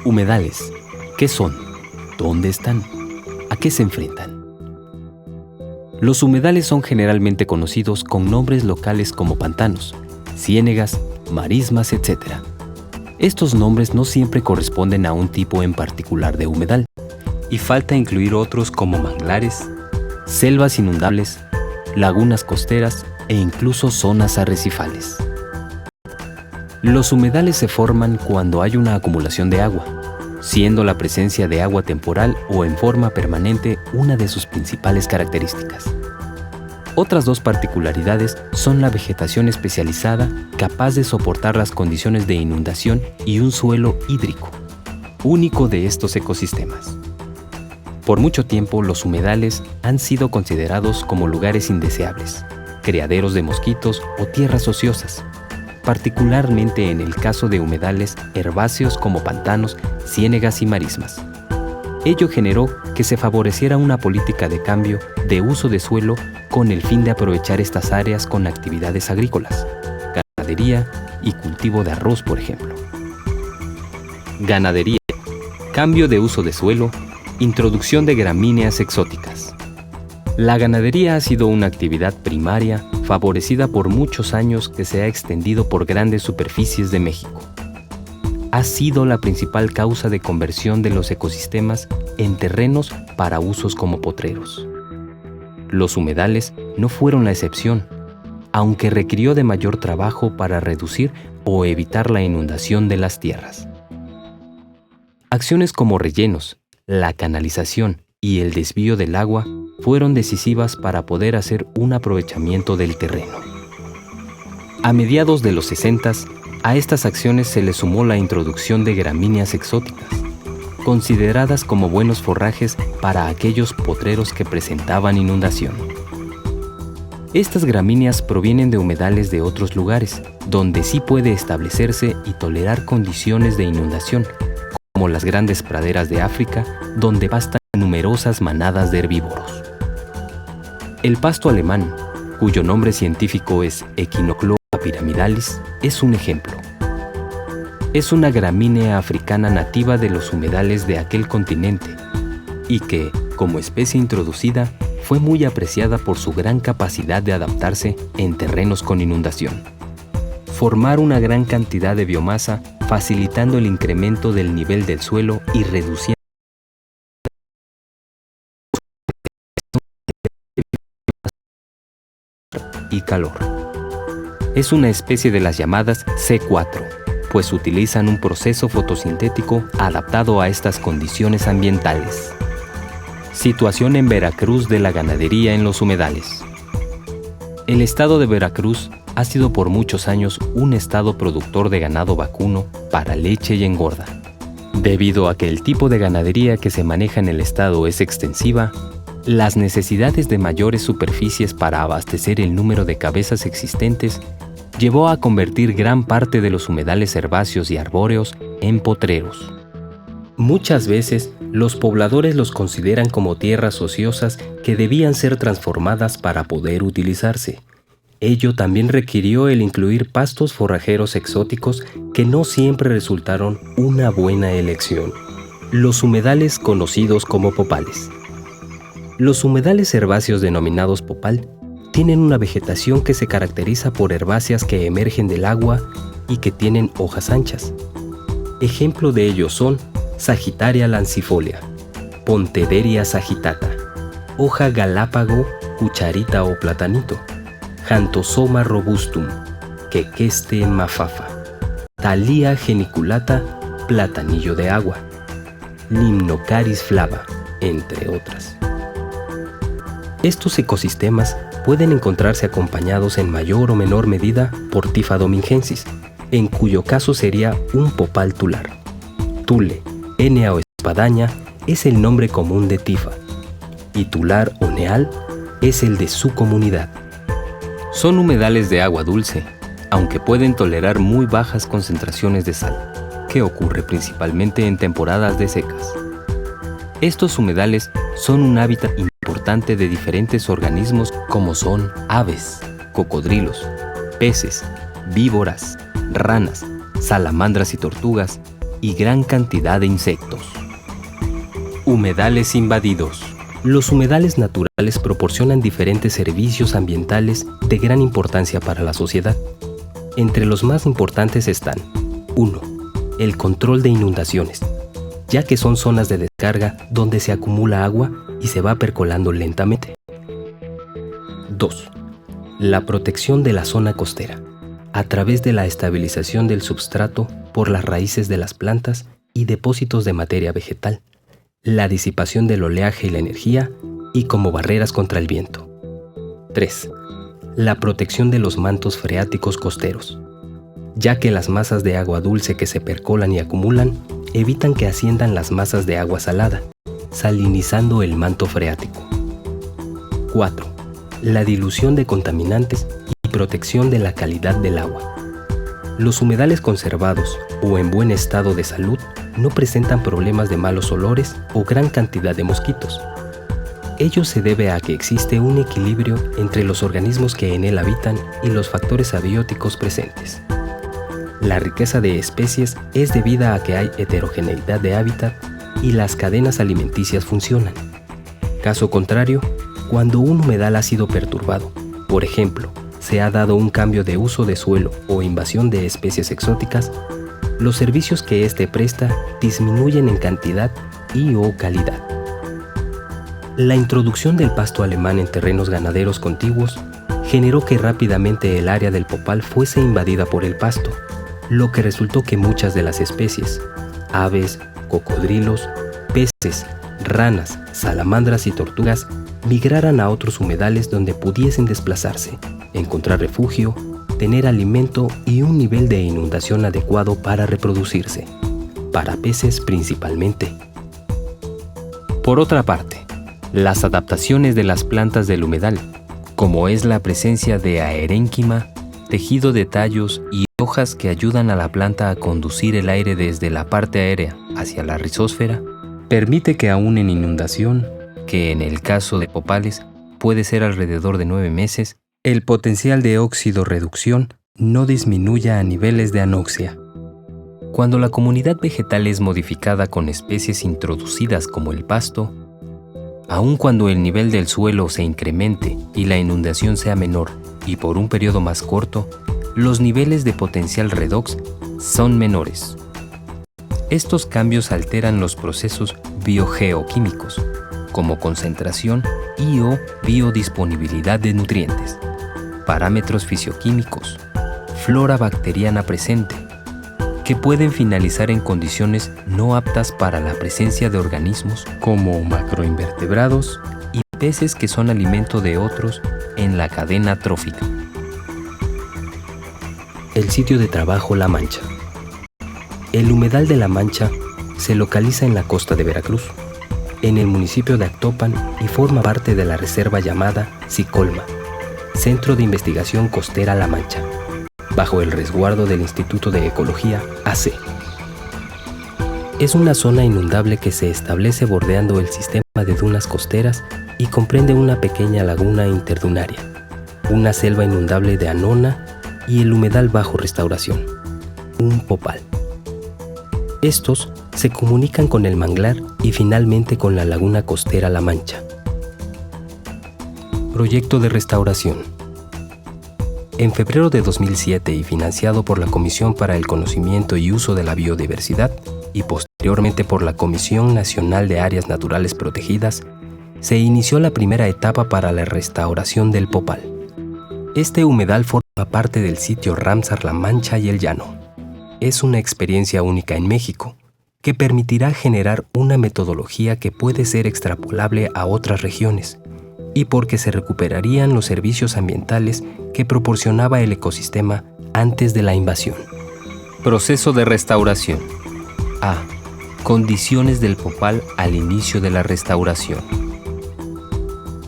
Humedales. ¿Qué son? ¿Dónde están? ¿A qué se enfrentan? Los humedales son generalmente conocidos con nombres locales como pantanos, ciénegas, marismas, etc. Estos nombres no siempre corresponden a un tipo en particular de humedal, y falta incluir otros como manglares, selvas inundables, lagunas costeras e incluso zonas arrecifales. Los humedales se forman cuando hay una acumulación de agua, siendo la presencia de agua temporal o en forma permanente una de sus principales características. Otras dos particularidades son la vegetación especializada capaz de soportar las condiciones de inundación y un suelo hídrico, único de estos ecosistemas. Por mucho tiempo, los humedales han sido considerados como lugares indeseables, criaderos de mosquitos o tierras ociosas, particularmente en el caso de humedales herbáceos como pantanos, ciénegas y marismas. Ello generó que se favoreciera una política de cambio de uso de suelo con el fin de aprovechar estas áreas con actividades agrícolas, ganadería y cultivo de arroz, por ejemplo. Ganadería, cambio de uso de suelo, introducción de gramíneas exóticas. La ganadería ha sido una actividad primaria favorecida por muchos años que se ha extendido por grandes superficies de México. Ha sido la principal causa de conversión de los ecosistemas en terrenos para usos como potreros. Los humedales no fueron la excepción, aunque requirió de mayor trabajo para reducir o evitar la inundación de las tierras. Acciones como rellenos, la canalización y el desvío del agua fueron decisivas para poder hacer un aprovechamiento del terreno. A mediados de los 60s, a estas acciones se le sumó la introducción de gramíneas exóticas, consideradas como buenos forrajes para aquellos potreros que presentaban inundación. Estas gramíneas provienen de humedales de otros lugares, donde sí puede establecerse y tolerar condiciones de inundación, como las grandes praderas de África, donde pastan numerosas manadas de herbívoros. El pasto alemán, cuyo nombre científico es Echinoclea pyramidalis, es un ejemplo. Es una gramínea africana nativa de los humedales de aquel continente y que, como especie introducida, fue muy apreciada por su gran capacidad de adaptarse en terrenos con inundación. Formar una gran cantidad de biomasa, facilitando el incremento del nivel del suelo y reduciendo y calor. Es una especie de las llamadas C4, pues utilizan un proceso fotosintético adaptado a estas condiciones ambientales. Situación en Veracruz de la ganadería en los humedales. El estado de Veracruz ha sido por muchos años un estado productor de ganado vacuno para leche y engorda. Debido a que el tipo de ganadería que se maneja en el estado es extensiva, las necesidades de mayores superficies para abastecer el número de cabezas existentes llevó a convertir gran parte de los humedales herbáceos y arbóreos en potreros. Muchas veces, los pobladores los consideran como tierras ociosas que debían ser transformadas para poder utilizarse. Ello también requirió el incluir pastos forrajeros exóticos que no siempre resultaron una buena elección. Los humedales conocidos como popales. Los humedales herbáceos denominados popal tienen una vegetación que se caracteriza por herbáceas que emergen del agua y que tienen hojas anchas. Ejemplo de ellos son Sagittaria lancifolia, Pontederia sagittata, hoja galápago, cucharita o platanito, Xanthosoma robustum, Quequeste mafafa, Thalia geniculata, platanillo de agua, Limnocaris flava, entre otras. Estos ecosistemas pueden encontrarse acompañados en mayor o menor medida por Tifa domingensis, en cuyo caso sería un popal tular. Tule, Enea o espadaña es el nombre común de Tifa, y tular o neal es el de su comunidad. Son humedales de agua dulce, aunque pueden tolerar muy bajas concentraciones de sal, que ocurre principalmente en temporadas de secas. Estos humedales son un hábitat importante de diferentes organismos como son aves, cocodrilos, peces, víboras, ranas, salamandras y tortugas, y gran cantidad de insectos. Humedales invadidos. Los humedales naturales proporcionan diferentes servicios ambientales de gran importancia para la sociedad. Entre los más importantes están: 1. El control de inundaciones, ya que son zonas de descarga donde se acumula agua y se va percolando lentamente. 2. La protección de la zona costera, a través de la estabilización del substrato por las raíces de las plantas y depósitos de materia vegetal, la disipación del oleaje y la energía, y como barreras contra el viento. 3. La protección de los mantos freáticos costeros, ya que las masas de agua dulce que se percolan y acumulan evitan que asciendan las masas de agua salada, salinizando el manto freático. 4. La dilución de contaminantes y protección de la calidad del agua. Los humedales conservados o en buen estado de salud no presentan problemas de malos olores o gran cantidad de mosquitos. Ello se debe a que existe un equilibrio entre los organismos que en él habitan y los factores abióticos presentes. La riqueza de especies es debida a que hay heterogeneidad de hábitat y las cadenas alimenticias funcionan. Caso contrario, cuando un humedal ha sido perturbado, por ejemplo, se ha dado un cambio de uso de suelo o invasión de especies exóticas, los servicios que éste presta disminuyen en cantidad y o calidad. La introducción del pasto alemán en terrenos ganaderos contiguos generó que rápidamente el área del Popal fuese invadida por el pasto, lo que resultó que muchas de las especies, aves, cocodrilos, peces, ranas, salamandras y tortugas migraran a otros humedales donde pudiesen desplazarse, encontrar refugio, tener alimento y un nivel de inundación adecuado para reproducirse, para peces principalmente. Por otra parte, las adaptaciones de las plantas del humedal, como es la presencia de aerénquima, tejido de tallos y hojas que ayudan a la planta a conducir el aire desde la parte aérea hacia la rizósfera, permite que aún en inundación, que en el caso de popales puede ser alrededor de 9 meses, el potencial de óxido-reducción no disminuya a niveles de anoxia. Cuando la comunidad vegetal es modificada con especies introducidas como el pasto, aun cuando el nivel del suelo se incremente y la inundación sea menor y por un periodo más corto, los niveles de potencial redox son menores. Estos cambios alteran los procesos biogeoquímicos, como concentración y o biodisponibilidad de nutrientes, parámetros fisioquímicos, flora bacteriana presente, que pueden finalizar en condiciones no aptas para la presencia de organismos como macroinvertebrados y peces que son alimento de otros en la cadena trófica. El sitio de trabajo La Mancha. El humedal de La Mancha se localiza en la costa de Veracruz, en el municipio de Actopan, y forma parte de la reserva llamada Cicolma, Centro de Investigación Costera La Mancha, bajo el resguardo del Instituto de Ecología AC. Es una zona inundable que se establece bordeando el sistema de dunas costeras y comprende una pequeña laguna interdunaria, una selva inundable de Anona y el humedal bajo restauración, un popal. Estos se comunican con el manglar y finalmente con la laguna costera La Mancha. Proyecto de restauración. En febrero de 2007 y financiado por la Comisión para el Conocimiento y Uso de la Biodiversidad y posteriormente por la Comisión Nacional de Áreas Naturales Protegidas, se inició la primera etapa para la restauración del Popal. Este humedal forma parte del sitio Ramsar La Mancha y el Llano. Es una experiencia única en México, que permitirá generar una metodología que puede ser extrapolable a otras regiones, y porque se recuperarían los servicios ambientales que proporcionaba el ecosistema antes de la invasión. Proceso de restauración. A. Condiciones del Popal al inicio de la restauración.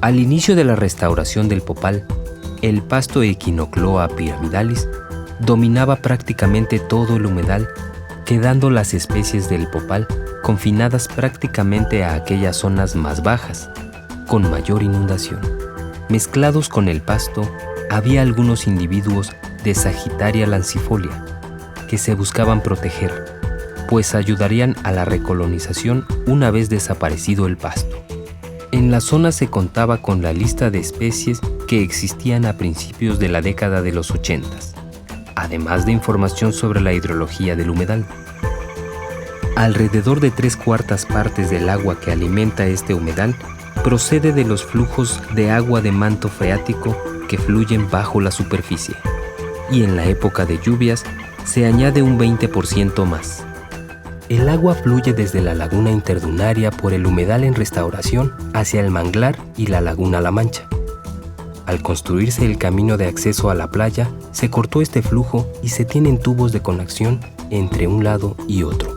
Al inicio de la restauración del Popal, el pasto Echinocloa pyramidalis dominaba prácticamente todo el humedal, quedando las especies del Popal confinadas prácticamente a aquellas zonas más bajas, con mayor inundación. Mezclados con el pasto, había algunos individuos de Sagittaria lancifolia, que se buscaban proteger, pues ayudarían a la recolonización una vez desaparecido el pasto. En la zona se contaba con la lista de especies que existían a principios de la década de los 80, además de información sobre la hidrología del humedal. Alrededor de 3/4 partes del agua que alimenta este humedal procede de los flujos de agua de manto freático que fluyen bajo la superficie, y en la época de lluvias se añade un 20% más. El agua fluye desde la laguna interdunaria por el humedal en restauración hacia el manglar y la laguna La Mancha. Al construirse el camino de acceso a la playa, se cortó este flujo y se tienen tubos de conexión entre un lado y otro.